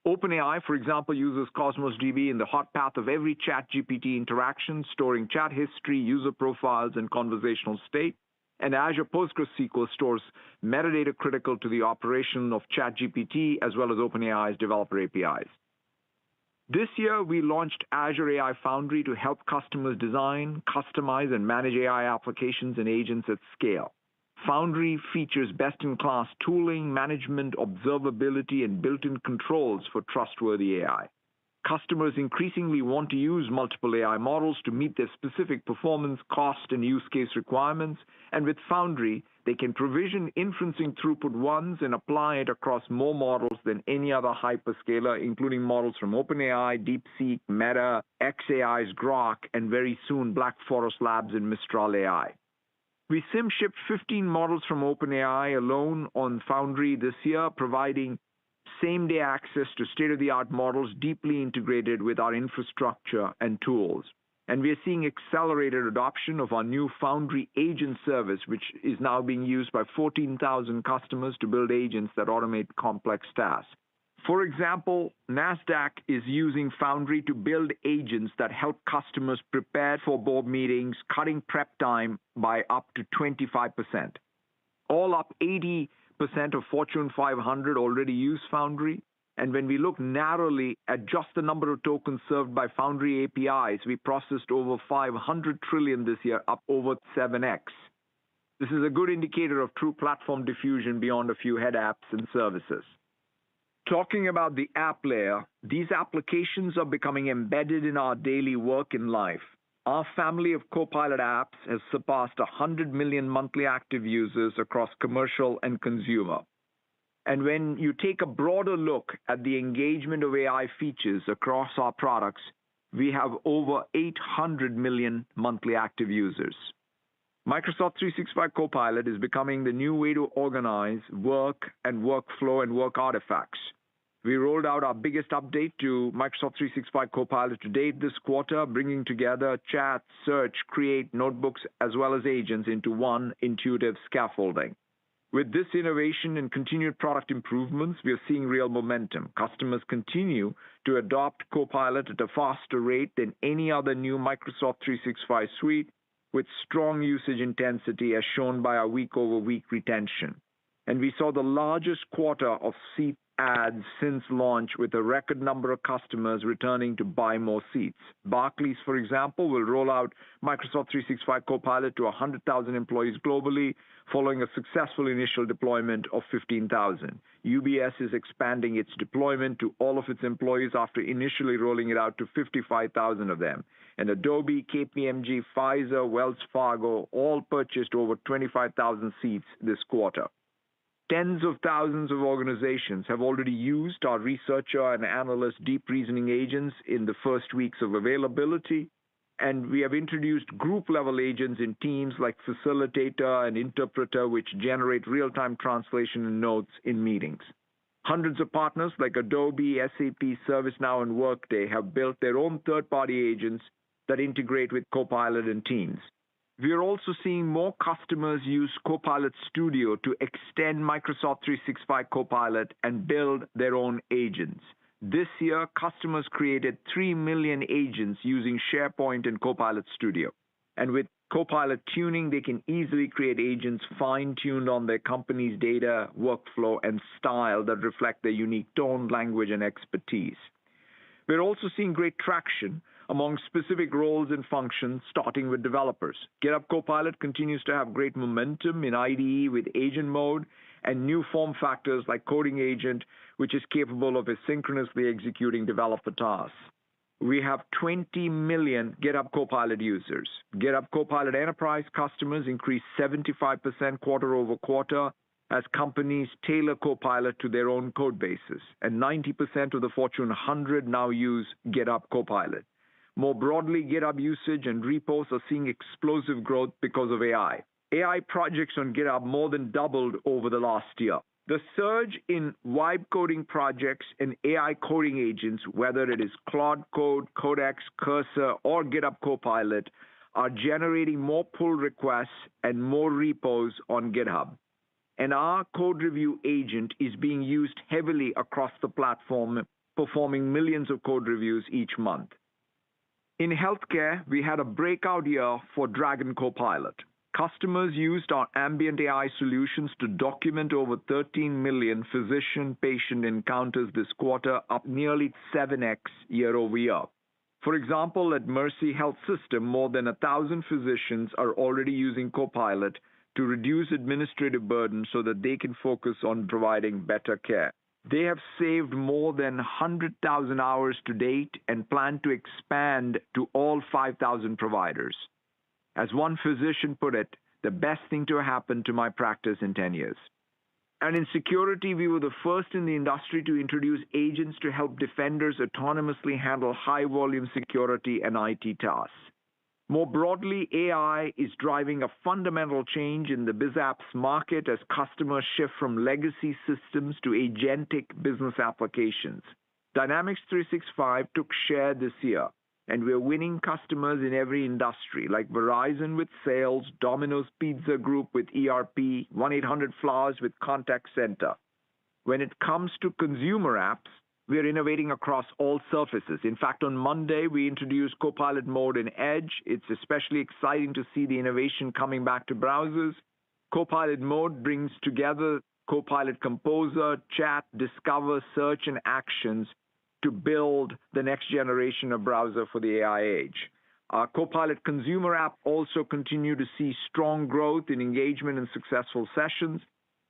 OpenAI, for example, uses Cosmos DB in the hot path of every ChatGPT interaction, storing chat history, user profiles, and conversational state. And Azure PostgreSQL stores metadata critical to the operation of ChatGPT as well as OpenAI's developer APIs. This year, we launched Azure AI Foundry to help customers design, customize, and manage AI applications and agents at scale. Foundry features best-in-class tooling, management, observability, and built-in controls for trustworthy AI. Customers increasingly want to use multiple AI models to meet their specific performance, cost, and use case requirements, and with Foundry, they can provision inferencing throughput once and apply it across more models than any other hyperscaler, including models from OpenAI, DeepSeek, Meta, xAI's Grok, and very soon Black Forest Labs and Mistral AI. We shipped 15 models from OpenAI alone on Foundry this year, providing same-day access to state-of-the-art models deeply integrated with our infrastructure and tools. And we are seeing accelerated adoption of our new Foundry agent service, which is now being used by 14,000 customers to build agents that automate complex tasks. For example, NASDAQ is using Foundry to build agents that help customers prepare for board meetings, cutting prep time by up to 25%. All up, 80% of Fortune 500 already use Foundry. And when we look narrowly at just the number of tokens served by Foundry APIs, we processed over 500 trillion this year, up over 7x. This is a good indicator of true platform diffusion beyond a few head apps and services. Talking about the app layer, these applications are becoming embedded in our daily work and life. Our family of Copilot apps has surpassed 100 million monthly active users across commercial and consumer. And when you take a broader look at the engagement of AI features across our products, we have over 800 million monthly active users. Microsoft 365 Copilot is becoming the new way to organize work and workflow and work artifacts. We rolled out our biggest update to Microsoft 365 Copilot to date this quarter, bringing together chat, search, create, notebooks, as well as agents into one intuitive scaffolding. With this innovation and continued product improvements, we are seeing real momentum. Customers continue to adopt Copilot at a faster rate than any other new Microsoft 365 suite, with strong usage intensity as shown by our week-over-week retention. And we saw the largest quarter of seat adds since launch, with a record number of customers returning to buy more seats. Barclays, for example, will roll out Microsoft 365 Copilot to 100,000 employees globally, following a successful initial deployment of 15,000. UBS is expanding its deployment to all of its employees after initially rolling it out to 55,000 of them. And Adobe, KPMG, Pfizer, Wells Fargo all purchased over 25,000 seats this quarter. Tens of thousands of organizations have already used our researcher and analyst deep reasoning agents in the first weeks of availability, and we have introduced group-level agents in teams like Facilitator and Interpreter, which generate real-time translation and notes in meetings. Hundreds of partners like Adobe, SAP, ServiceNow, and Workday have built their own third-party agents that integrate with Copilot and Teams. We are also seeing more customers use Copilot Studio to extend Microsoft 365 Copilot and build their own agents. This year, customers created 3 million agents using SharePoint and Copilot Studio. And with Copilot tuning, they can easily create agents fine-tuned on their company's data, workflow, and style that reflect their unique tone, language, and expertise. We're also seeing great traction among specific roles and functions, starting with developers. GitHub Copilot continues to have great momentum in IDE with agent mode and new form factors like Coding Agent, which is capable of asynchronously executing developer tasks. We have 20 million GitHub Copilot users. GitHub Copilot Enterprise customers increased 75% quarter over quarter as companies tailor Copilot to their own code bases. And 90% of the Fortune 100 now use GitHub Copilot. More broadly, GitHub usage and repos are seeing explosive growth because of AI. AI projects on GitHub more than doubled over the last year. The surge in vibe coding projects and AI coding agents, whether it is Claude Code, Codex, Cursor, or GitHub Copilot, are generating more pull requests and more repos on GitHub. And our code review agent is being used heavily across the platform performing millions of code reviews each month. In healthcare, we had a breakout year for Dragon Copilot. Customers used our ambient AI solutions to document over 13 million physician-patient encounters this quarter, up nearly 7x year over year. For example, at Mercy Health System, more than 1,000 physicians are already using Copilot to reduce administrative burden so that they can focus on providing better care. They have saved more than 100,000 hours to date and plan to expand to all 5,000 providers. As one physician put it, the best thing to happen to my practice in 10 years. And in security, we were the first in the industry to introduce agents to help defenders autonomously handle high-volume security and IT tasks. More broadly, AI is driving a fundamental change in the BizApps market as customers shift from legacy systems to agentic business applications. Dynamics 365 took share this year, and we're winning customers in every industry, like Verizon with sales, Domino's Pizza Group with ERP, 1-800-Flowers with contact center. When it comes to consumer apps, we are innovating across all surfaces. In fact, on Monday, we introduced Copilot Mode in Edge. It's especially exciting to see the innovation coming back to browsers. Copilot Mode brings together Copilot Composer, Chat, Discover, Search, and Actions to build the next generation of browser for the AI age. Our Copilot consumer app also continued to see strong growth in engagement and successful sessions.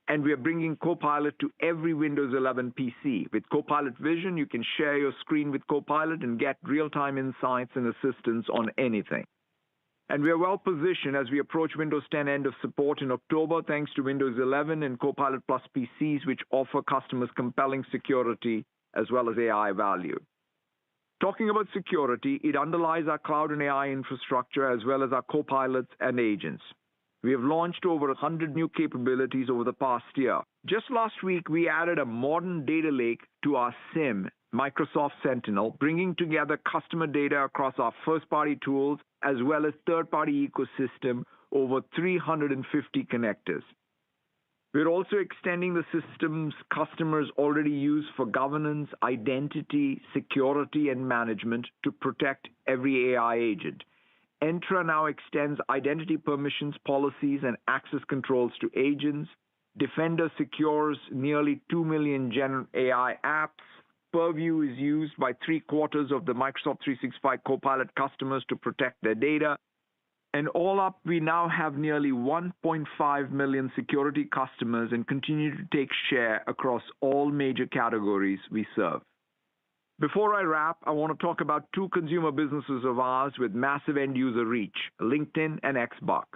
And we are bringing Copilot to every Windows 11 PC. With Copilot Vision, you can share your screen with Copilot and get real-time insights and assistance on anything. And we are well positioned as we approach Windows 10 end of support in October, thanks to Windows 11 and Copilot Plus PCs, which offer customers compelling security as well as AI value. Talking about security, it underlies our cloud and AI infrastructure as well as our Copilots and agents. We have launched over 100 new capabilities over the past year. Just last week, we added a modern data lake to our SIEM, Microsoft Sentinel, bringing together customer data across our first-party tools as well as third-party ecosystem over 350 connectors. We're also extending the systems customers already use for governance, identity, security, and management to protect every AI agent. Entra now extends identity permissions, policies, and access controls to agents. Defender secures nearly 2 million Gen AI apps. Purview is used by 3/4 of the Microsoft 365 Copilot customers to protect their data. And all up, we now have nearly 1.5 million security customers and continue to take share across all major categories we serve. Before I wrap, I want to talk about two consumer businesses of ours with massive end-user reach, LinkedIn and Xbox.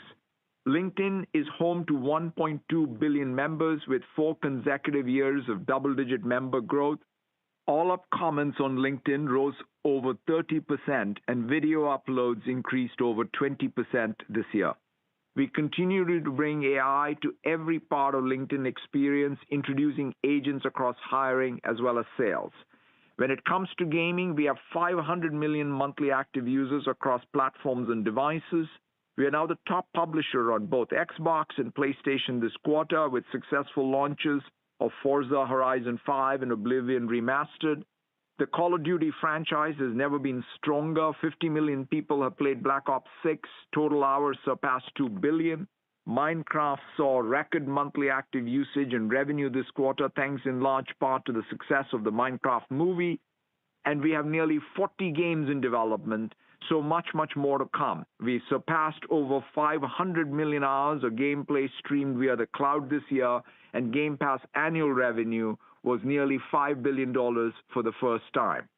LinkedIn is home to 1.2 billion members with 4 consecutive years of double-digit member growth. All-up comments on LinkedIn rose over 30%, and video uploads increased over 20% this year. We continue to bring AI to every part of LinkedIn experience, introducing agents across hiring as well as sales. When it comes to gaming, we have 500 million monthly active users across platforms and devices. We are now the top publisher on both Xbox and PlayStation this quarter, with successful launches of Forza Horizon 5 and Oblivion Remastered. The Call of Duty franchise has never been stronger. 50 million people have played Black Ops 6. Total hours surpassed 2 billion. Minecraft saw record monthly active usage and revenue this quarter, thanks in large part to the success of the Minecraft movie. And we have nearly 40 games in development, so much more to come. We surpassed over 500 million hours of gameplay streamed via the cloud this year, and Game Pass annual revenue was nearly $5 billion for the first time.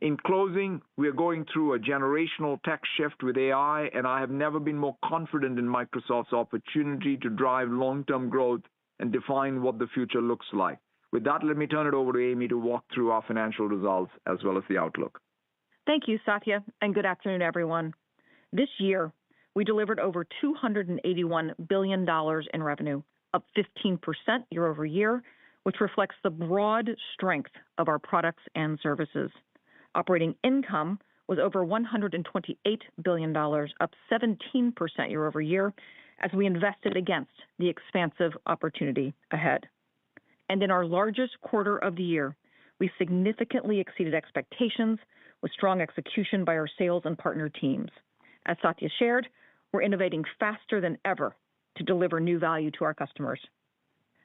In closing, we are going through a generational tech shift with AI, and I have never been more confident in Microsoft's opportunity to drive long-term growth and define what the future looks like. With that, let me turn it over to Amy to walk through our financial results as well as the outlook. Thank you, Satya, and good afternoon, everyone. This year, we delivered over $281 billion in revenue, up 15% year over year, which reflects the broad strength of our products and services. Operating income was over $128 billion, up 17% year over year, as we invested against the expansive opportunity ahead. And in our largest quarter of the year, we significantly exceeded expectations with strong execution by our sales and partner teams. As Satya shared, we're innovating faster than ever to deliver new value to our customers.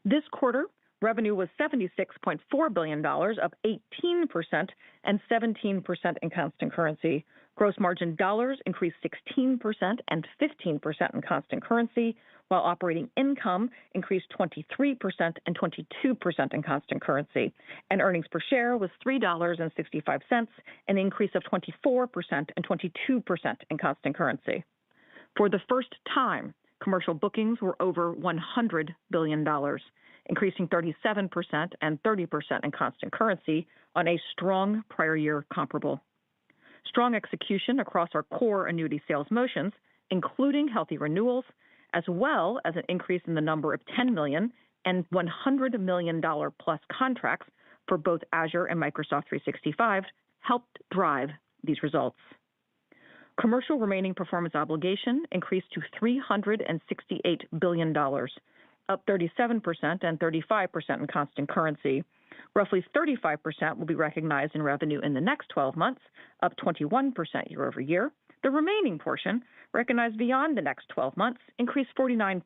This quarter, revenue was $76.4 billion, up 18% and 17% in constant currency. Gross margin dollars increased 16% and 15% in constant currency, while operating income increased 23% and 22% in constant currency. And earnings per share was $3.65, an increase of 24% and 22% in constant currency. For the first time, commercial bookings were over $100 billion, increasing 37% and 30% in constant currency on a strong prior year comparable. Strong execution across our core annuity sales motions, including healthy renewals, as well as an increase in the number of $10 million and $100 million plus contracts for both Azure and Microsoft 365, helped drive these results. Commercial remaining performance obligation increased to $368 billion, up 37% and 35% in constant currency. Roughly 35% will be recognized in revenue in the next 12 months, up 21% year over year. The remaining portion, recognized beyond the next 12 months, increased 49%.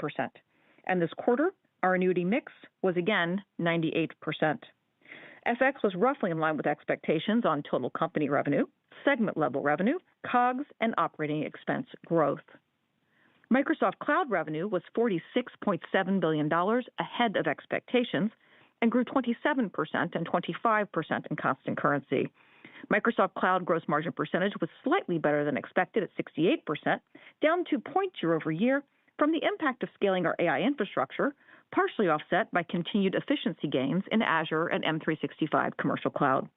And this quarter, our annuity mix was again 98%. FX was roughly in line with expectations on total company revenue, segment-level revenue, COGS, and operating expense growth. Microsoft Cloud revenue was $46.7 billion, ahead of expectations, and grew 27% and 25% in constant currency. Microsoft Cloud gross margin percentage was slightly better than expected at 68%, down 2 points year over year from the impact of scaling our AI infrastructure, partially offset by continued efficiency gains in Azure and M365 Commercial Cloud.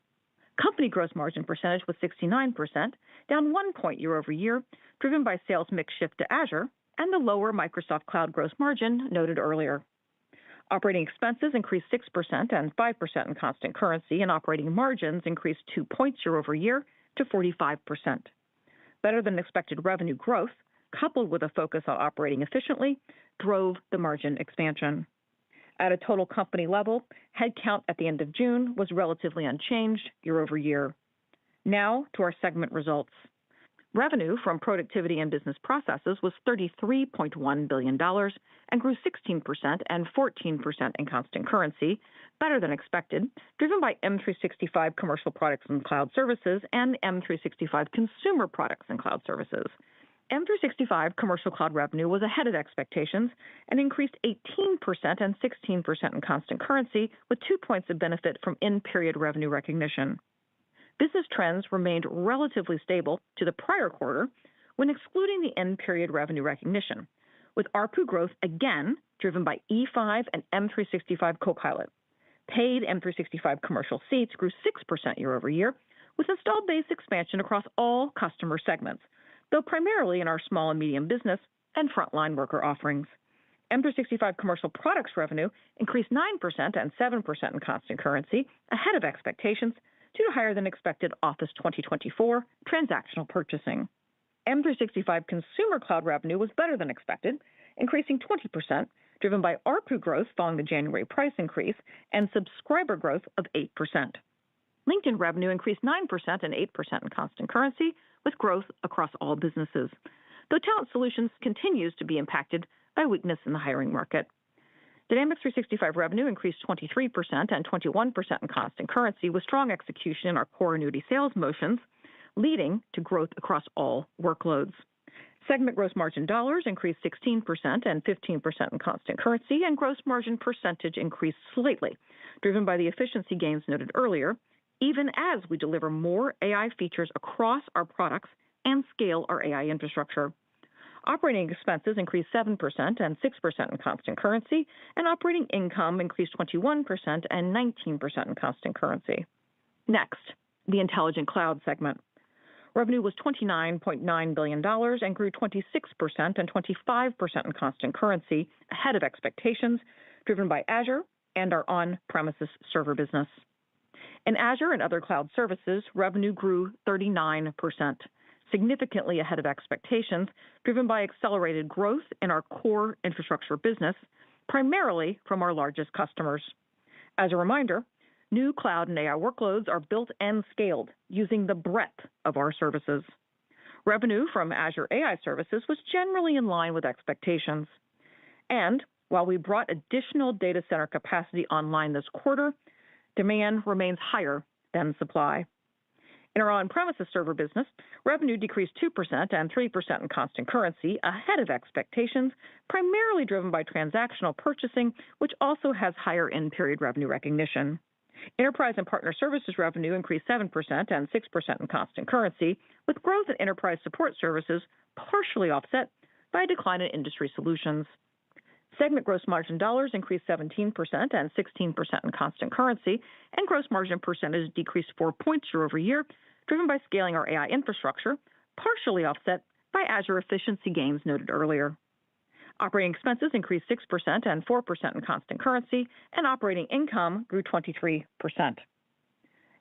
Company gross margin percentage was 69%, down 1 point year over year, driven by sales mix shift to Azure and the lower Microsoft Cloud gross margin noted earlier. Operating expenses increased 6% and 5% in constant currency, and operating margins increased 2 points year over year to 45%. Better than expected revenue growth, coupled with a focus on operating efficiently, drove the margin expansion. At a total company level, headcount at the end of June was relatively unchanged year over year. Now to our segment results. Revenue from productivity and business processes was $33.1 billion and grew 16% and 14% in constant currency, better than expected, driven by M365 commercial products and cloud services and M365 consumer products and cloud services. M365 commercial cloud revenue was ahead of expectations and increased 18% and 16% in constant currency, with 2 points of benefit from in-period revenue recognition. Business trends remained relatively stable to the prior quarter when excluding the end-period revenue recognition, with ARPU growth again driven by E5 and M365 Copilot. Paid M365 commercial seats grew 6% year over year, with installed base expansion across all customer segments, though primarily in our small and medium business and frontline worker offerings. M365 commercial products revenue increased 9% and 7% in constant currency, ahead of expectations, due to higher than expected Office 2024 transactional purchasing. M365 consumer cloud revenue was better than expected, increasing 20%, driven by ARPU growth following the January price increase and subscriber growth of 8%. LinkedIn revenue increased 9% and 8% in constant currency, with growth across all businesses, though Talent Solutions continues to be impacted by weakness in the hiring market. Dynamics 365 revenue increased 23% and 21% in constant currency, with strong execution in our core annuity sales motions, leading to growth across all workloads. Segment gross margin dollars increased 16% and 15% in constant currency, and gross margin percentage increased slightly, driven by the efficiency gains noted earlier, even as we deliver more AI features across our products and scale our AI infrastructure. Operating expenses increased 7% and 6% in constant currency, and operating income increased 21% and 19% in constant currency. Next, the Intelligent Cloud segment. Revenue was $29.9 billion and grew 26% and 25% in constant currency, ahead of expectations, driven by Azure and our on-premises server business. In Azure and other cloud services, revenue grew 39%, significantly ahead of expectations, driven by accelerated growth in our core infrastructure business, primarily from our largest customers. As a reminder, New cloud and AI workloads are built and scaled using the breadth of our services. Revenue from Azure AI services was generally in line with expectations. And while we brought additional data center capacity online this quarter, demand remains higher than supply. In our on-premises server business, revenue decreased 2% and 3% in constant currency, ahead of expectations, primarily driven by transactional purchasing, which also has higher in-period revenue recognition. Enterprise and partner services revenue increased 7% and 6% in constant currency, with growth in enterprise support services partially offset by a decline in industry solutions. Segment gross margin dollars increased 17% and 16% in constant currency, and gross margin percentage decreased 4 points year over year, driven by scaling our AI infrastructure, partially offset by Azure efficiency gains noted earlier. Operating expenses increased 6% and 4% in constant currency, and operating income grew 23%.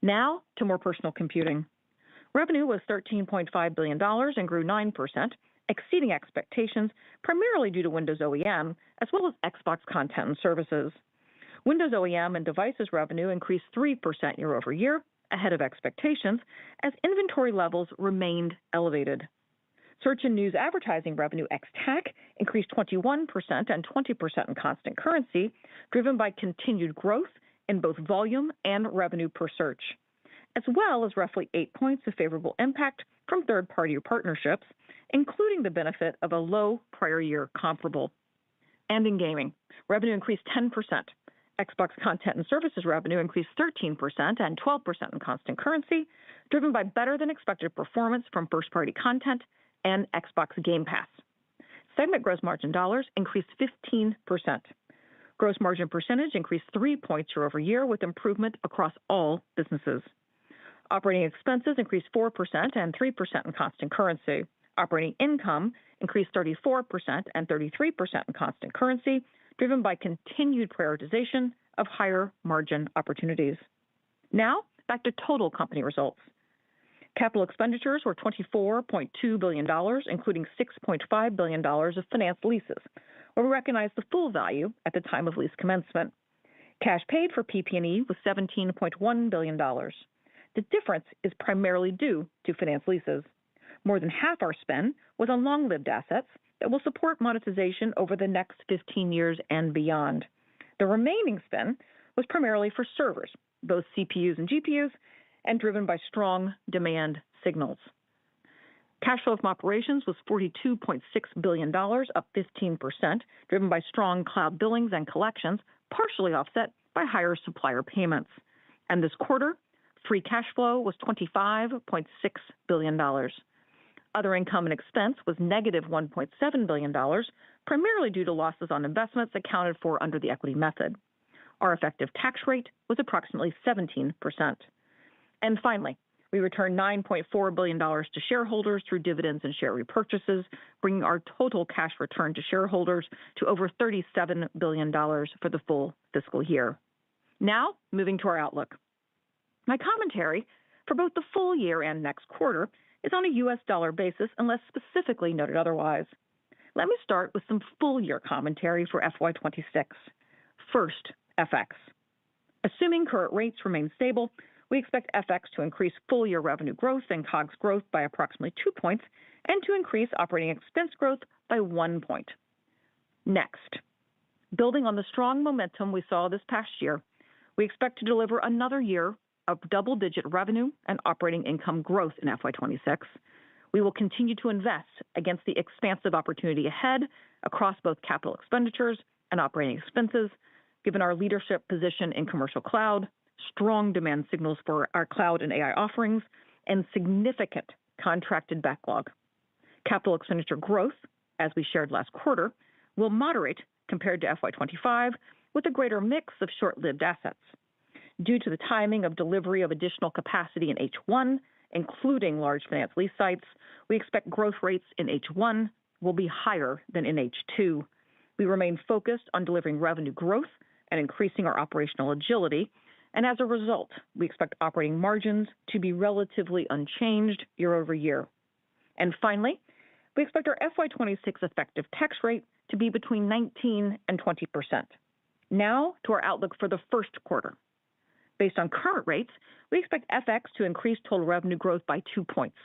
Now to more personal computing. Revenue was $13.5 billion and grew 9%, exceeding expectations, primarily due to Windows OEM, as well as Xbox content and services. Windows OEM and devices revenue increased 3% year over year, ahead of expectations, as inventory levels remained elevated. Search and news advertising revenue ex-TAC increased 21% and 20% in constant currency, driven by continued growth in both volume and revenue per search, as well as roughly 8 points of favorable impact from third-party partnerships, including the benefit of a low prior year comparable. And in gaming, revenue increased 10%. Xbox content and services revenue increased 13% and 12% in constant currency, driven by better-than-expected performance from first-party content and Xbox Game Pass. Segment gross margin dollars increased 15%. Gross margin percentage increased 3 points year over year, with improvement across all businesses. Operating expenses increased 4% and 3% in constant currency. Operating income increased 34% and 33% in constant currency, driven by continued prioritization of higher margin opportunities. Now, back to total company results. Capital expenditures were $24.2 billion, including $6.5 billion of finance leases, where we recognized the full value at the time of lease commencement. Cash paid for PP&E was $17.1 billion. The difference is primarily due to finance leases. More than half our spend was on long-lived assets that will support monetization over the next 15 years and beyond. The remaining spend was primarily for servers, both CPUs and GPUs, and driven by strong demand signals. Cash flow from operations was $42.6 billion, up 15%, driven by strong cloud billings and collections, partially offset by higher supplier payments. And this quarter, free cash flow was $25.6 billion. Other income and expense was negative $1.7 billion, primarily due to losses on investments accounted for under the equity method. Our effective tax rate was approximately 17%. And finally, we returned $9.4 billion to shareholders through dividends and share repurchases, bringing our total cash return to shareholders to over $37 billion for the full fiscal year. Now, moving to our outlook. My commentary for both the full year and next quarter is on a U.S. dollar basis unless specifically noted otherwise. Let me start with some full-year commentary for FY26. First, FX. Assuming current rates remain stable, we expect FX to increase full-year revenue growth and COGS growth by approximately 2 points and to increase operating expense growth by 1 point. Next, building on the strong momentum we saw this past year, we expect to deliver another year of double-digit revenue and operating income growth in FY26. We will continue to invest against the expansive opportunity ahead across both capital expenditures and operating expenses, given our leadership position in commercial cloud, strong demand signals for our cloud and AI offerings, and significant contracted backlog. Capital expenditure growth, as we shared last quarter, will moderate compared to FY25 with a greater mix of short-lived assets. Due to the timing of delivery of additional capacity in H1, including large finance lease sites, we expect growth rates in H1 will be higher than in H2. We remain focused on delivering revenue growth and increasing our operational agility, and as a result, we expect operating margins to be relatively unchanged year over year. And finally, we expect our FY26 effective tax rate to be between 19% and 20%. Now to our outlook for the first quarter. Based on current rates, we expect FX to increase total revenue growth by 2 points.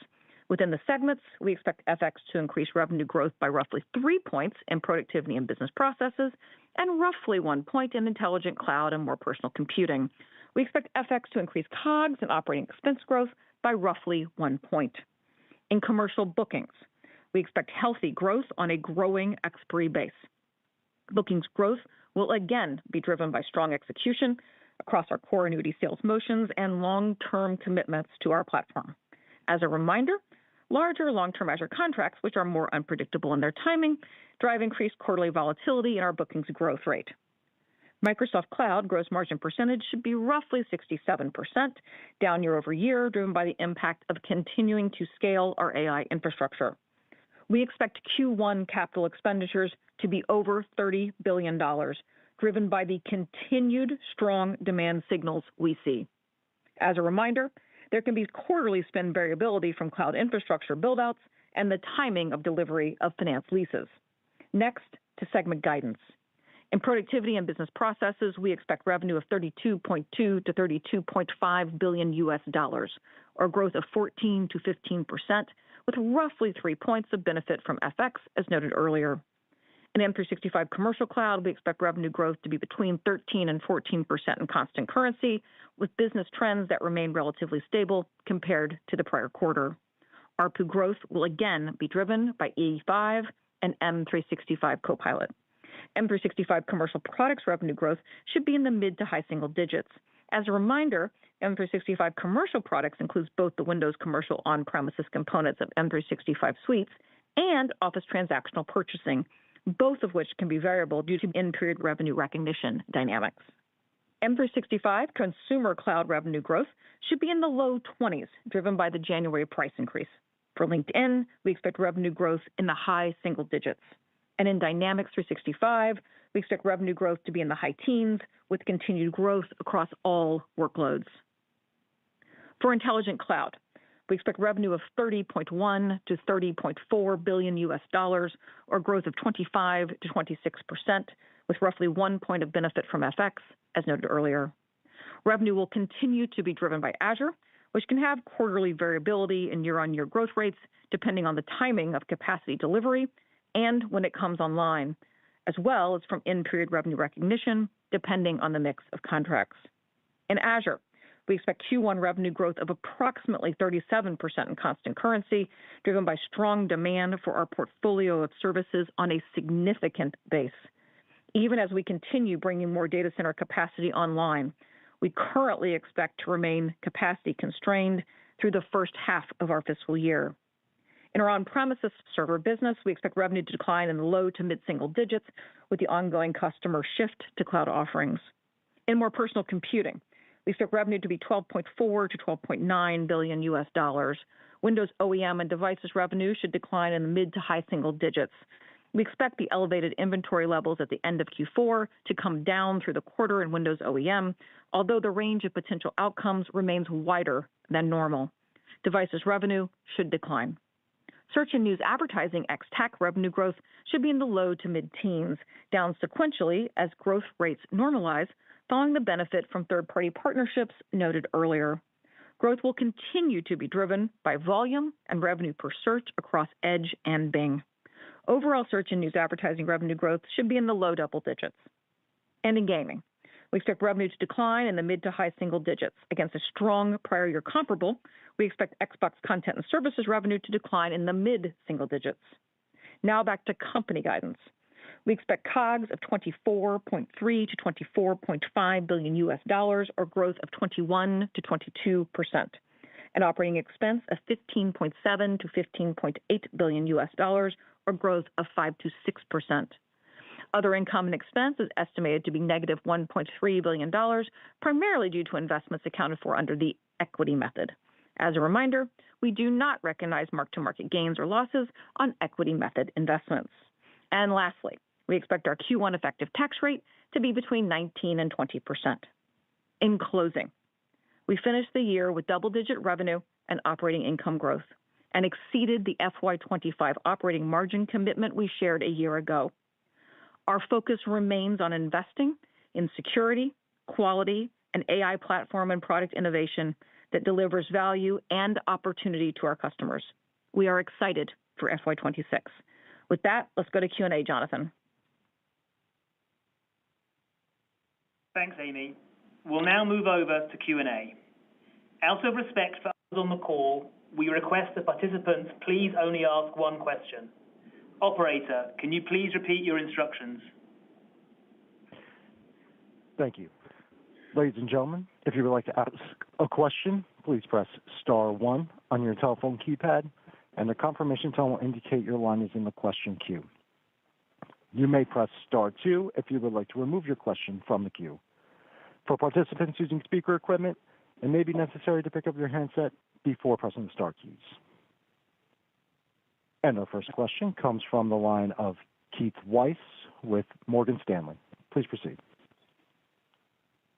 Within the segments, we expect FX to increase revenue growth by roughly 3 points in Productivity and Business Processes and roughly 1 point in Intelligent Cloud and More Personal Computing. We expect FX to increase COGS and operating expense growth by roughly 1 point. In commercial bookings, we expect healthy growth on a growing expiry base. Bookings growth will again be driven by strong execution across our core annuity sales motions and long-term commitments to our platform. As a reminder, larger long-term Azure contracts, which are more unpredictable in their timing, drive increased quarterly volatility in our bookings growth rate. Microsoft Cloud gross margin percentage should be roughly 67%, down year over year, driven by the impact of continuing to scale our AI infrastructure. We expect Q1 capital expenditures to be over $30 billion, driven by the continued strong demand signals we see. As a reminder, there can be quarterly spend variability from cloud infrastructure buildouts and the timing of delivery of finance leases. Next, to segment guidance. In Productivity and Business Processes, we expect revenue of $32.2 to $32.5 billion, or growth of 14 to 15%, with roughly 3 points of benefit from FX, as noted earlier. In M365 Commercial Cloud, we expect revenue growth to be between 13 and 14% in constant currency, with business trends that remain relatively stable compared to the prior quarter. ARPU growth will again be driven by E5 and M365 Copilot. M365 Commercial Products revenue growth should be in the mid to high single digits. As a reminder, M365 Commercial Products includes both the Windows Commercial on-premises components of M365 Suites and Office Transactional Purchasing, both of which can be variable due to in-period revenue recognition dynamics. M365 Consumer Cloud revenue growth should be in the low 20s, driven by the January price increase. For LinkedIn, we expect revenue growth in the high single digits. And in Dynamics 365, we expect revenue growth to be in the high teens, with continued growth across all workloads. For Intelligent Cloud, we expect revenue of $30.1 to $30.4 billion, or growth of 25 to 26%, with roughly 1 point of benefit from FX, as noted earlier. Revenue will continue to be driven by Azure, which can have quarterly variability in year-on-year growth rates depending on the timing of capacity delivery and when it comes online, as well as from in-period revenue recognition, depending on the mix of contracts. In Azure, we expect Q1 revenue growth of approximately 37% in constant currency, driven by strong demand for our portfolio of services on a significant base. Even as we continue bringing more data center capacity online, we currently expect to remain capacity constrained through the first half of our fiscal year. In our on-premises server business, we expect revenue to decline in the low to mid-single digits with the ongoing customer shift to cloud offerings. In More Personal Computing, we expect revenue to be $12.4 to $12.9 billion. Windows OEM and devices revenue should decline in the mid to high single digits. We expect the elevated inventory levels at the end of Q4 to come down through the quarter in Windows OEM, although the range of potential outcomes remains wider than normal. Devices revenue should decline. Search and news advertising ex-TAC revenue growth should be in the low to mid-teens, down sequentially as growth rates normalize, following the benefit from third-party partnerships noted earlier. Growth will continue to be driven by volume and revenue per search across Edge and Bing. Overall search and news advertising revenue growth should be in the low double digits. And in gaming, we expect revenue to decline in the mid to high single digits. Against a strong prior year comparable, we expect Xbox content and services revenue to decline in the mid-single digits. Now back to company guidance. We expect COGS of $24.3 to $24.5 billion, or growth of 21 to 22%, and operating expense of $15.7 to $15.8 billion, or growth of 5 to 6%. Other income and expense is estimated to be negative $1.3 billion, primarily due to investments accounted for under the equity method. As a reminder, we do not recognize mark-to-market gains or losses on equity method investments. And lastly, we expect our Q1 effective tax rate to be between 19 and 20%. In closing, we finished the year with double-digit revenue and operating income growth and exceeded the FY25 operating margin commitment we shared a year ago. Our focus remains on investing in security, quality, an AI platform and product innovation that delivers value and opportunity to our customers. We are excited for FY26. With that, let's go to Q&A, Jonathan. Thanks, Amy. We'll now move over to Q&A. Out of respect for others on the call, we request that participants please only ask one question. Operator, can you please repeat your instructions? Thank you. Ladies and gentlemen, if you would like to ask a question, please press star 1 on your telephone keypad, and the confirmation tone will indicate your line is in the question queue. You may press star 2 if you would like to remove your question from the queue. For participants using speaker equipment, it may be necessary to pick up your handset before pressing the star keys. And our first question comes from the line of Keith Weiss with Morgan Stanley. Please proceed.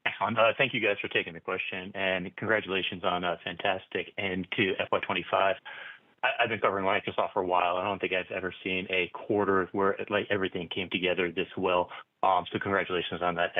Excellent. Thank you guys for taking the question, and congratulations on a fantastic end to FY25. I've been covering Microsoft for a while. I don't think I've ever seen a quarter where everything came together this well. So congratulations on that.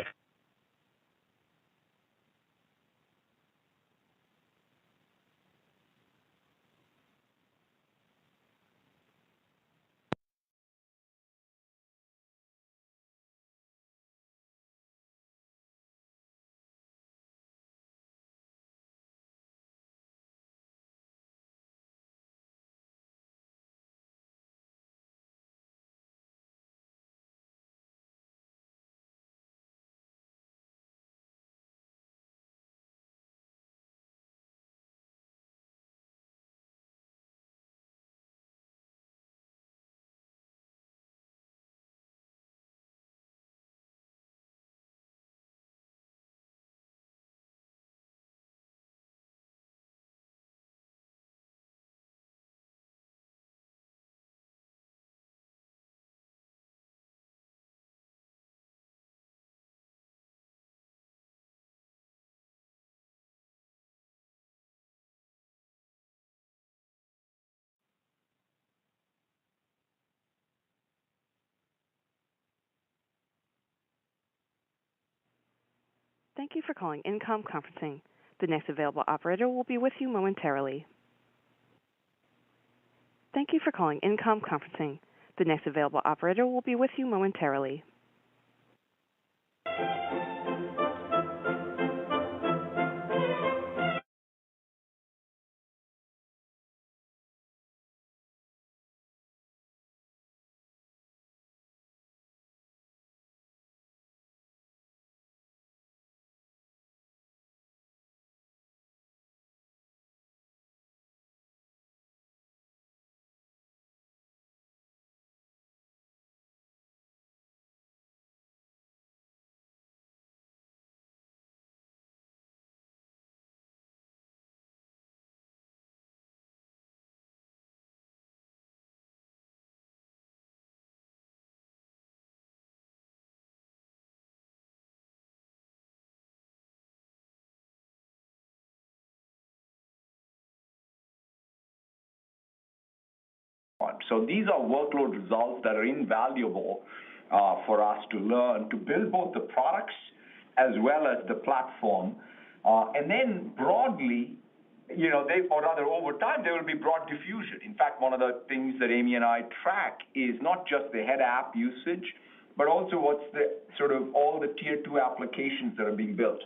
Thank you for calling InComm Conferencing. The next available operator will be with you momentarily. Thank you for calling InComm Conferencing. The next available operator will be with you momentarily. So these are workload results that are invaluable for us to learn to build both the products as well as the platform. And then broadly, or rather over time, there will be broad diffusion. In fact, one of the things that Amy and I track is not just the head app usage, but also what's the sort of all the tier 2 applications that are being built.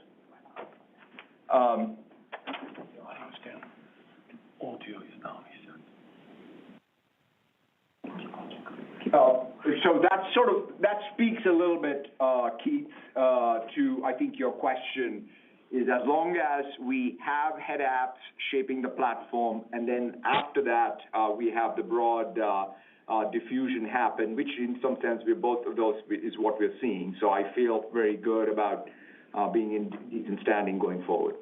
So that speaks a little bit, Keith, to I think your question is as long as we have head apps shaping the platform, and then after that we have the broad diffusion happen, which in some sense both of those is what we're seeing. So I feel very good about being in decent standing going forward.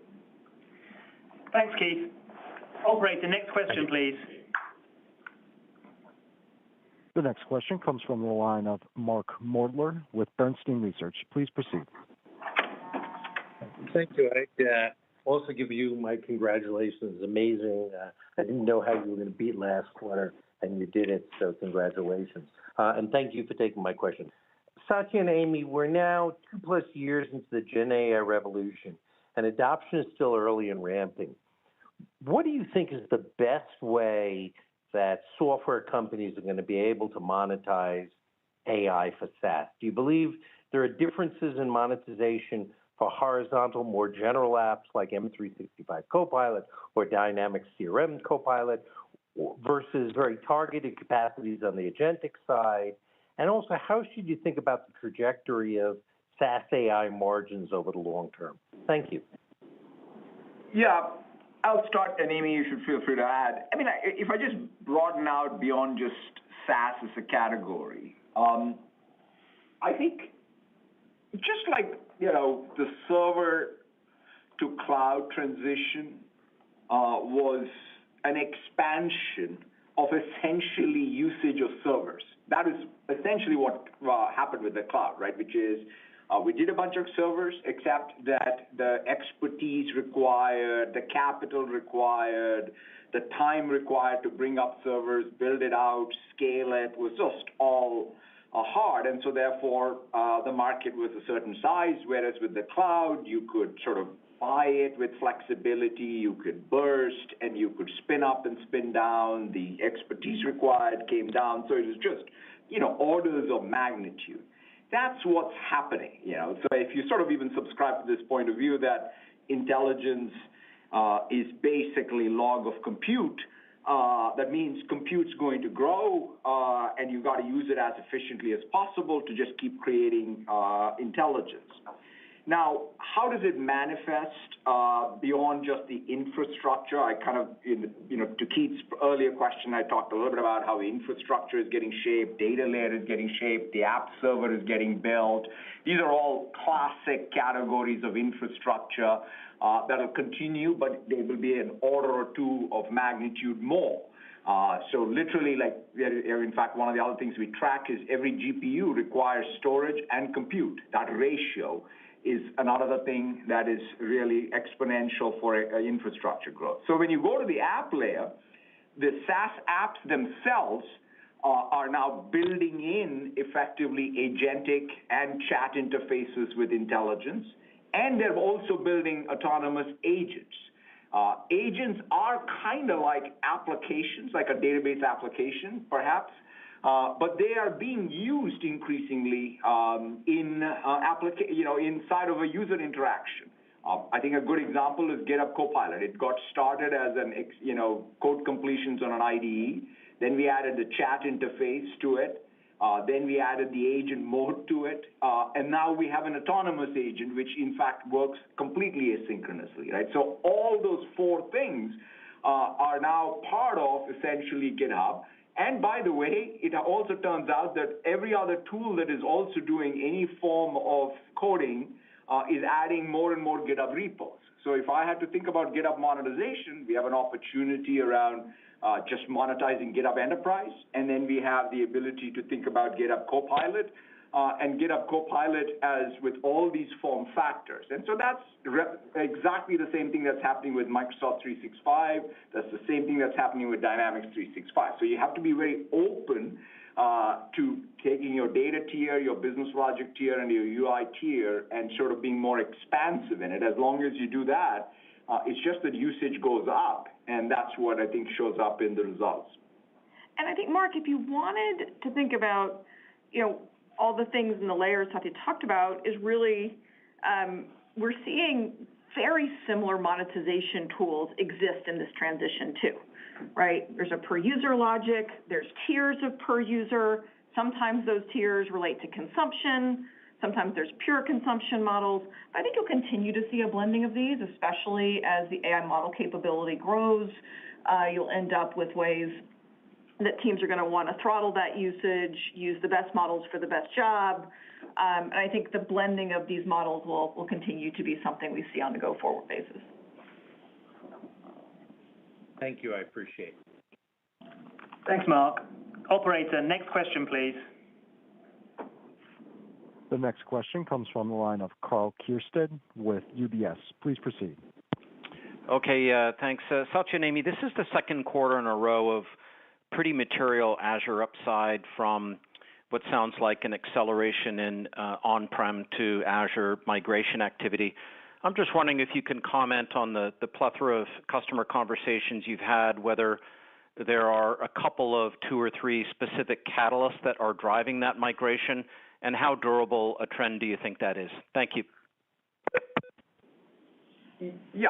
Thanks, Keith. Operator, next question, please. The next question comes from the line of Mark Moerdler with Bernstein Research. Please proceed. Thank you. I'd also give you my congratulations. Amazing. I didn't know how you were going to beat last quarter, and you did it, so congratulations. And thank you for taking my question. Satya and Amy, we're now 2+ years into the Gen AI revolution. and adoption is still early and ramping. What do you think is the best way that software companies are going to be able to monetize AI for SaaS? Do you believe there are differences in monetization for horizontal, more general apps like M365 Copilot or Dynamics CRM Copilot versus very targeted capacities on the agentic side? And also, how should you think about the trajectory of SaaS AI margins over the long term? Thank you. Yeah, I'll start, and Amy, you should feel free to add. I mean, if I just broaden out beyond just SaaS as a category, I think just like, the server to cloud transition was an expansion of essentially usage of servers. That is essentially what happened with the cloud, right? Which is we did a bunch of servers, except that the expertise required, the capital required, the time required to bring up servers, build it out, scale it, was just all hard. And so therefore, the market was a certain size, whereas with the cloud, you could sort of buy it with flexibility, you could burst, and you could spin up and spin down. The expertise required came down. So it was just, orders of magnitude. That's what's happening, So if you sort of even subscribe to this point of view that intelligence is basically log of compute, that means compute's going to grow, and you've got to use it as efficiently as possible to just keep creating intelligence. Now, how does it manifest beyond just the infrastructure? I kind of, to Keith's earlier question, I talked a little bit about how the infrastructure is getting shaped, data layer is getting shaped, the app server is getting built. These are all classic categories of infrastructure that will continue, but they will be an order or two of magnitude more. So literally, in fact, one of the other things we track is every GPU requires storage and compute. That ratio is another thing that is really exponential for infrastructure growth. So when you go to the app layer, the SaaS apps themselves are now building in effectively agentic and chat interfaces with intelligence, and they're also building autonomous agents. Agents are kind of like applications, like a database application, perhaps, but they are being used increasingly inside of a user interaction. I think a good example is GitHub Copilot. It got started as code completions on an IDE. Then we added the chat interface to it. Then we added the agent mode to it. And now we have an autonomous agent, which in fact works completely asynchronously, right? So all those four things are now part of essentially GitHub. And by the way, it also turns out that every other tool that is also doing any form of coding is adding more and more GitHub repos. So if I had to think about GitHub monetization, we have an opportunity around just monetizing GitHub Enterprise, and then we have the ability to think about GitHub Copilot, and GitHub Copilot as with all these form factors. And so that's exactly the same thing that's happening with Microsoft 365. That's the same thing that's happening with Dynamics 365. So you have to be very open to taking your data tier, your business logic tier, and your UI tier, and sort of being more expansive in it. As long as you do that, it's just that usage goes up, and that's what I think shows up in the results. And I think, Mark, if you wanted to think about, all the things in the layers Satya talked about, is really we're seeing very similar monetization tools exist in this transition too, right? There's a per user logic, there's tiers of per user. Sometimes those tiers relate to consumption. Sometimes there's pure consumption models. I think you'll continue to see a blending of these, especially as the AI model capability grows. You'll end up with ways that teams are going to want to throttle that usage, use the best models for the best job. And I think the blending of these models will continue to be something we see on a go-forward basis. Thank you. I appreciate it. Thanks, Mark. Operator, next question, please. The next question comes from the line of Karl Keirstead with UBS. Please proceed. Okay, thanks. Satya and Amy, this is the second quarter in a row of pretty material Azure upside from what sounds like an acceleration in on-prem to Azure migration activity. I'm just wondering if you can comment on the plethora of customer conversations you've had, whether there are a couple of 2 or 3 specific catalysts that are driving that migration, and how durable a trend do you think that is? Thank you. Yeah,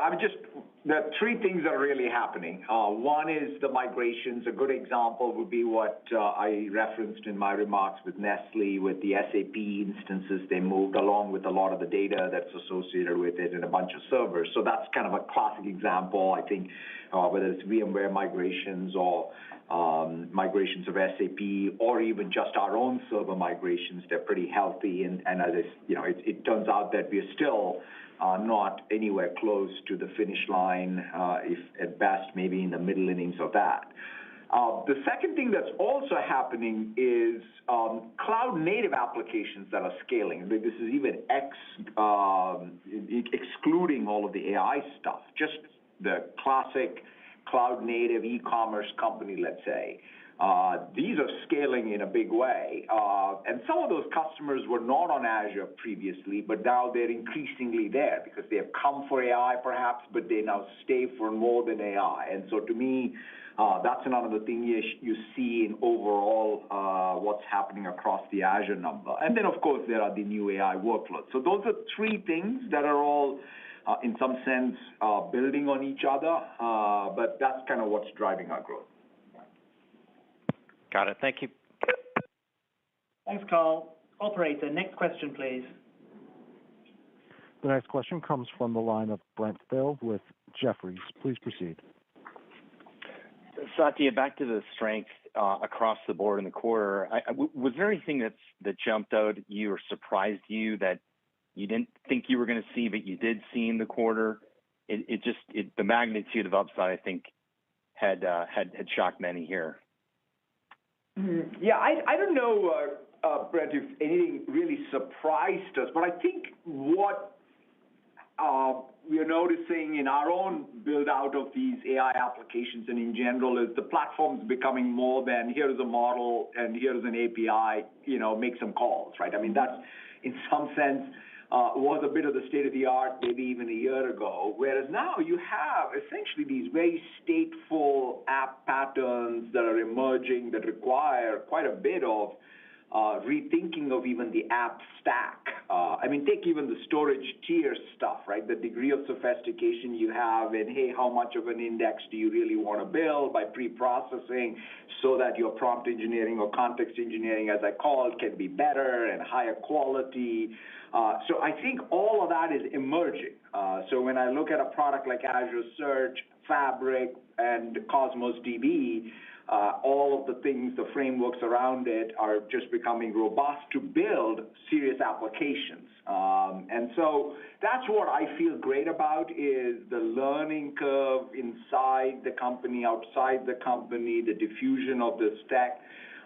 there are 3 things that are really happening. One is the migrations. A good example would be what I referenced in my remarks with Nestle, with the SAP instances. They moved along with a lot of the data that's associated with it and a bunch of servers. So that's kind of a classic example, I think, whether it's VMware migrations or migrations of SAP, or even just our own server migrations. They're pretty healthy, and as it turns out that we're still not anywhere close to the finish line, if at best maybe in the middle innings of that. The second thing that's also happening is cloud native applications that are scaling. This is even excluding all of the AI stuff, just the classic cloud native e-commerce company, let's say. These are scaling in a big way. And some of those customers were not on Azure previously, but now they're increasingly there because they have come for AI perhaps, but they now stay for more than AI. And so to me, that's another thing you see in overall what's happening across the Azure number. And then, of course, there are the new AI workloads. So those are 3 things that are all, in some sense, building on each other, but that's kind of what's driving our growth. Got it. Thank you. Thanks, Carl. Operator, next question, please. The next question comes from the line of Brent Thill with Jefferies. Please proceed. Satya, back to the strength across the board in the quarter. Was there anything that jumped out at you or surprised you that you didn't think you were going to see, but you did see in the quarter? The magnitude of upside, I think, had shocked many here. Yeah, I don't know, Brett, if anything really surprised us, but I think what we are noticing in our own build out of these AI applications and in general is the platform's becoming more than here's a model and here's an API, make some calls, right? I mean, that's in some sense was a bit of the state of the art maybe even a year ago, whereas now you have essentially these very stateful app patterns that are emerging that require quite a bit of rethinking of even the app stack. I mean, take even the storage tier stuff, right? The degree of sophistication you have and, hey, how much of an index do you really want to build by pre-processing so that your prompt engineering or context engineering, as I call it, can be better and higher quality. So I think all of that is emerging. So when I look at a product like Azure Search, Fabric, and Cosmos DB, all of the things, the frameworks around it are just becoming robust to build serious applications. And so that's what I feel great about is the learning curve inside the company, outside the company, the diffusion of the stack,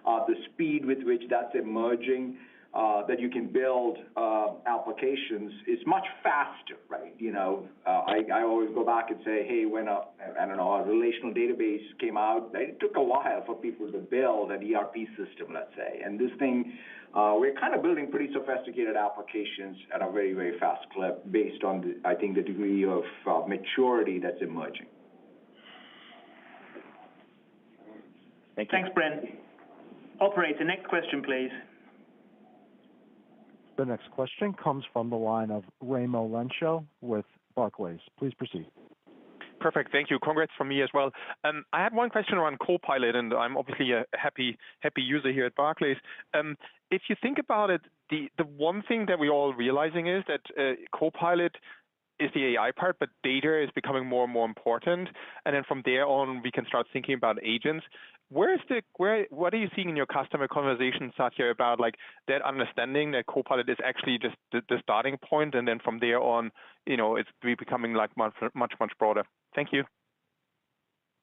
the speed with which that's emerging. That you can build applications is much faster, right? I always go back and say, hey, when a relational database came out, it took a while for people to build an ERP system, let's say. And this thing, we're kind of building pretty sophisticated applications at a very, very fast clip based on, I think, the degree of maturity that's emerging. Thank you. Thanks, Brent. Operator, next question, please. The next question comes from the line of Raimo Lenschow with Barclays. Please proceed. Perfect. Thank you. Congrats from me as well. I had one question around Copilot, and I'm obviously a happy user here at Barclays. If you think about it, the one thing that we're all realizing is that Copilot is the AI part, but data is becoming more and more important. And then from there on, we can start thinking about agents. What are you seeing in your customer conversations, Satya, about like that understanding that Copilot is actually just the starting point, and then from there on, it's becoming like much broader. Thank you.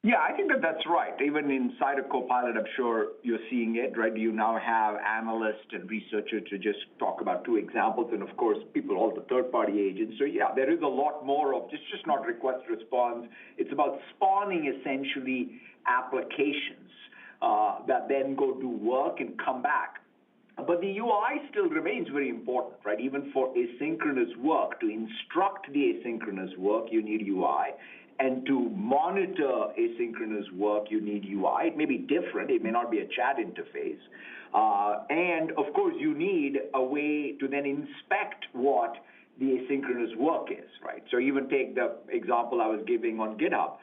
Yeah, I think that's right. Even inside of Copilot, I'm sure you're seeing it, right? You now have analysts and researchers to just talk about 2 examples, and of course, people, all the third-party agents. So yeah, there is a lot more of just not request response. It's about spawning essentially applications that then go do work and come back But the UI still remains very important, right? Even for asynchronous work, to instruct the asynchronous work, you need UI. And to monitor asynchronous work, you need UI. It may be different. It may not be a chat interface. And of course, you need a way to then inspect what the asynchronous work is, right? So even take the example I was giving on GitHub.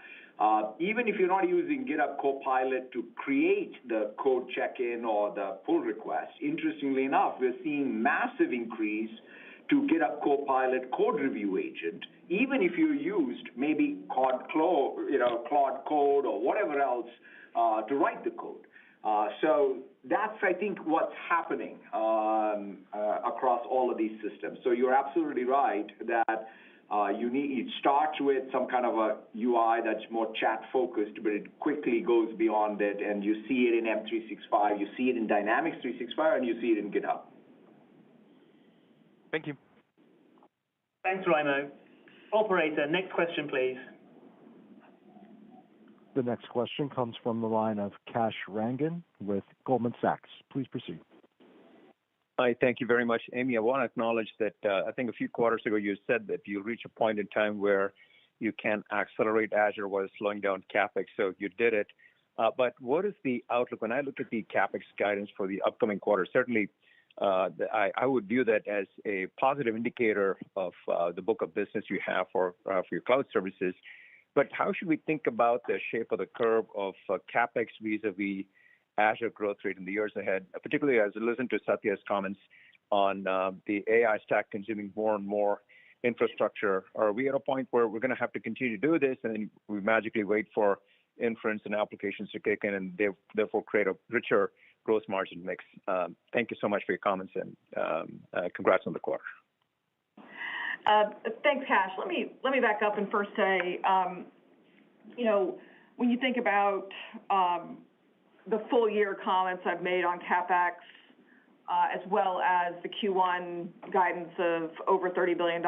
Even if you're not using GitHub Copilot to create the code check-in or the pull request, interestingly enough, we're seeing massive increase to GitHub Copilot code review agent, even if you used maybe Claude Code or whatever else to write the code. So that's, I think, what's happening across all of these systems. So you're absolutely right that it starts with some kind of a UI that's more chat-focused, but it quickly goes beyond it, and you see it in M365, you see it in Dynamics 365, and you see it in GitHub. Thank you. Thanks, Raimo. Operator, next question, please. The next question comes from the line of Kash Rangan with Goldman Sachs. Please proceed. Hi, thank you very much. Amy, I want to acknowledge that I think a few quarters ago you said that you reach a point in time where you can accelerate Azure while slowing down CapEx, so you did it. But what is the outlook? When I look at the CapEx guidance for the upcoming quarter, certainly I would view that as a positive indicator of the book of business you have for your cloud services. But how should we think about the shape of the curve of CapEx vis-a-vis Azure growth rate in the years ahead, particularly as I listen to Satya's comments on the AI stack consuming more and more infrastructure? Are we at a point where we're going to have to continue to do this and then we magically wait for inference and applications to kick in and therefore create a richer gross margin mix? Thank you so much for your comments and congrats on the quarter. Thanks, Kash. Let me back up and first say, when you think about the full year comments I've made on CapEx, as well as the Q1 guidance of over $30 billion,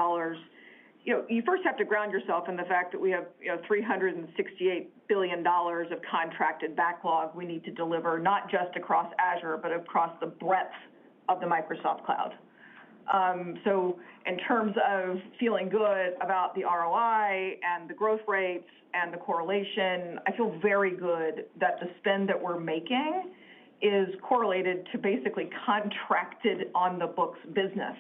you first have to ground yourself in the fact that we have $368 billion of contracted backlog we need to deliver, not just across Azure, but across the breadth of the Microsoft Cloud. So in terms of feeling good about the ROI and the growth rates and the correlation, I feel very good that the spend that we're making is correlated to basically contracted on the books business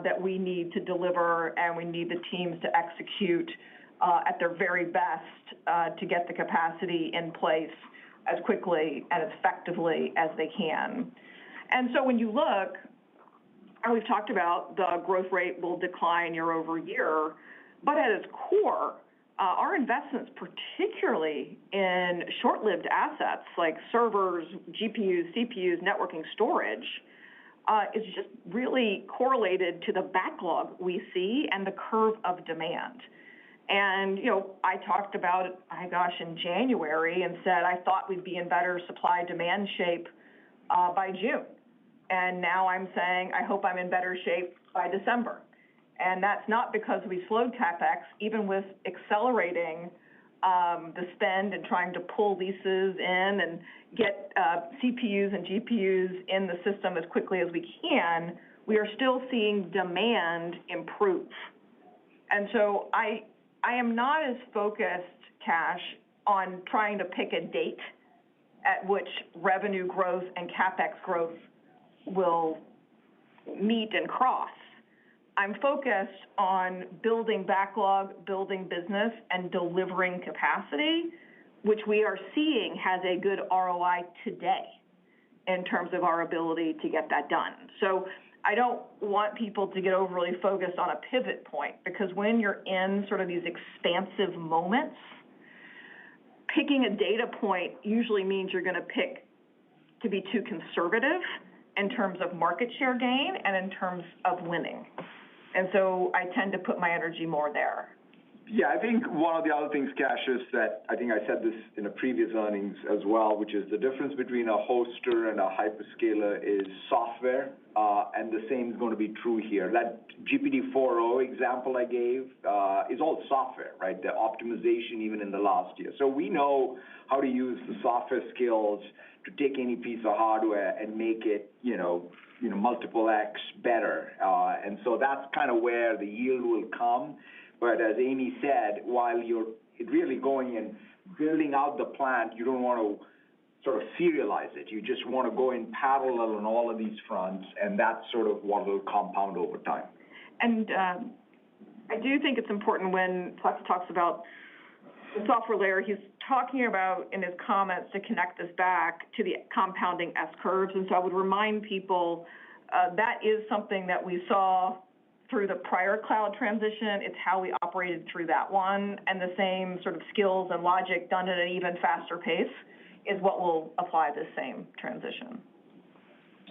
that we need to deliver, and we need the teams to execute at their very best to get the capacity in place as quickly and as effectively as they can. And so when you look, and we've talked about the growth rate will decline year over year, but at its core, our investments, particularly in short-lived assets like servers, GPUs, CPUs, networking, storage, is just really correlated to the backlog we see and the curve of demand. And, I talked about it, in January and said I thought we'd be in better supply-demand shape by June. And now I'm saying I hope I'm in better shape by December. And that's not because we slowed CapEx, even with accelerating the spend and trying to pull leases in and get CPUs and GPUs in the system as quickly as we can, we are still seeing demand improve. And so I am not as focused, Kash, on trying to pick a date at which revenue growth and CapEx growth will meet and cross. I'm focused on building backlog, building business, and delivering capacity, which we are seeing has a good ROI today in terms of our ability to get that done. So I don't want people to get overly focused on a pivot point, because when you're in sort of these expansive moments, picking a data point usually means you're going to pick to be too conservative in terms of market share gain and in terms of winning. And so I tend to put my energy more there. Yeah, I think one of the other things, Kash, is that I think I said this in a previous earnings as well, which is the difference between a hoster and a hyperscaler is software, and the same is going to be true here. That GPT-4o example I gave is all software, right? The optimization even in the last year. So we know how to use the software skills to take any piece of hardware and make it, multiple X better. And so that's kind of where the yield will come. But as Amy said, while you're really going and building out the plant, you don't want to sort of serialize it. You just want to go in parallel on all of these fronts, and that's sort of what will compound over time. And I do think it's important when Flex talks about the software layer, he's talking about in his comments to connect this back to the compounding S-curves. And so I would remind people that is something that we saw through the prior cloud transition. It's how we operated through that one, and the same sort of skills and logic done at an even faster pace is what will apply this same transition.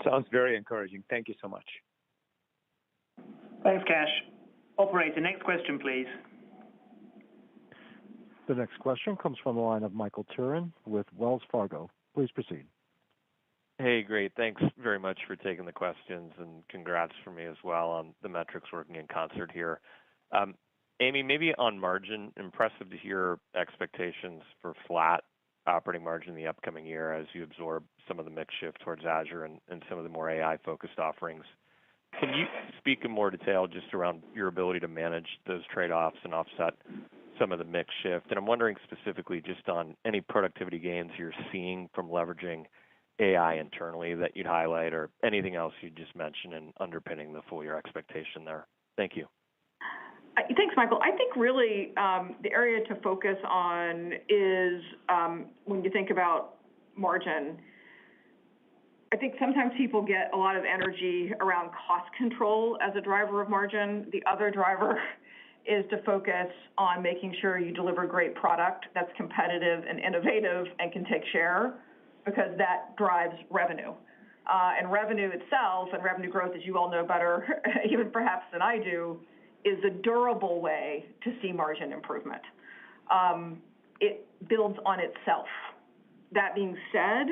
Sounds very encouraging. Thank you so much. Thanks, Kash. Operator, next question, please. The next question comes from the line of Michael Turrin with Wells Fargo. Please proceed. Hey, great. Thanks very much for taking the questions, and congrats for me as well on the metrics working in concert here. Amy, maybe on margin, impressive to hear expectations for flat operating margin in the upcoming year as you absorb some of the mix shift towards Azure and some of the more AI-focused offerings. Can you speak in more detail just around your ability to manage those trade-offs and offset some of the mix shift? And I'm wondering specifically just on any productivity gains you're seeing from leveraging AI internally that you'd highlight, or anything else you'd just mention in underpinning the full year expectation there. Thank you. Thanks, Michael. I think really the area to focus on is when you think about margin. I think sometimes people get a lot of energy around cost control as a driver of margin. The other driver is to focus on making sure you deliver great product that's competitive and innovative and can take share, because that drives revenue. And revenue itself and revenue growth, as you all know better, even perhaps than I do, is a durable way to see margin improvement. It builds on itself. That being said,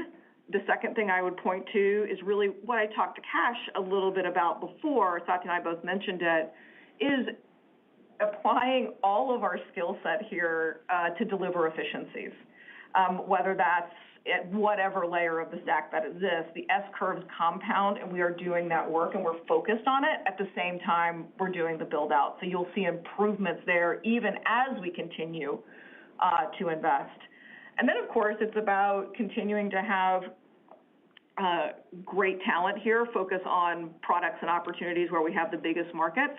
the second thing I would point to is really what I talked to Kash a little bit about before, Satya and I both mentioned it, is applying all of our skill set here to deliver efficiencies, whether that's at whatever layer of the stack that exists. The S-curves compound, and we are doing that work, and we're focused on it. At the same time, we're doing the build-out. So you'll see improvements there even as we continue to invest. And then, of course, it's about continuing to have great talent here, focus on products and opportunities where we have the biggest markets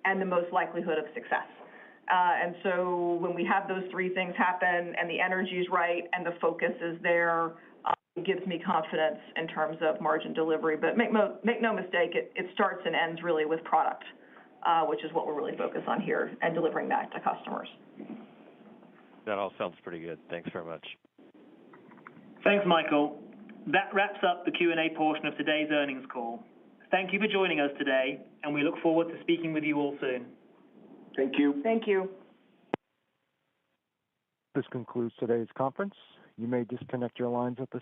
and the most likelihood of success. And so when we have those three things happen and the energy is right and the focus is there, it gives me confidence in terms of margin delivery. But make no mistake, it starts and ends really with product, which is what we're really focused on here, and delivering that to customers. That all sounds pretty good. Thanks very much. Thanks, Michael. That wraps up the Q&A portion of today's earnings call. Thank you for joining us today, and we look forward to speaking with you all soon. Thank you. Thank you. This concludes today's conference. You may disconnect your lines at this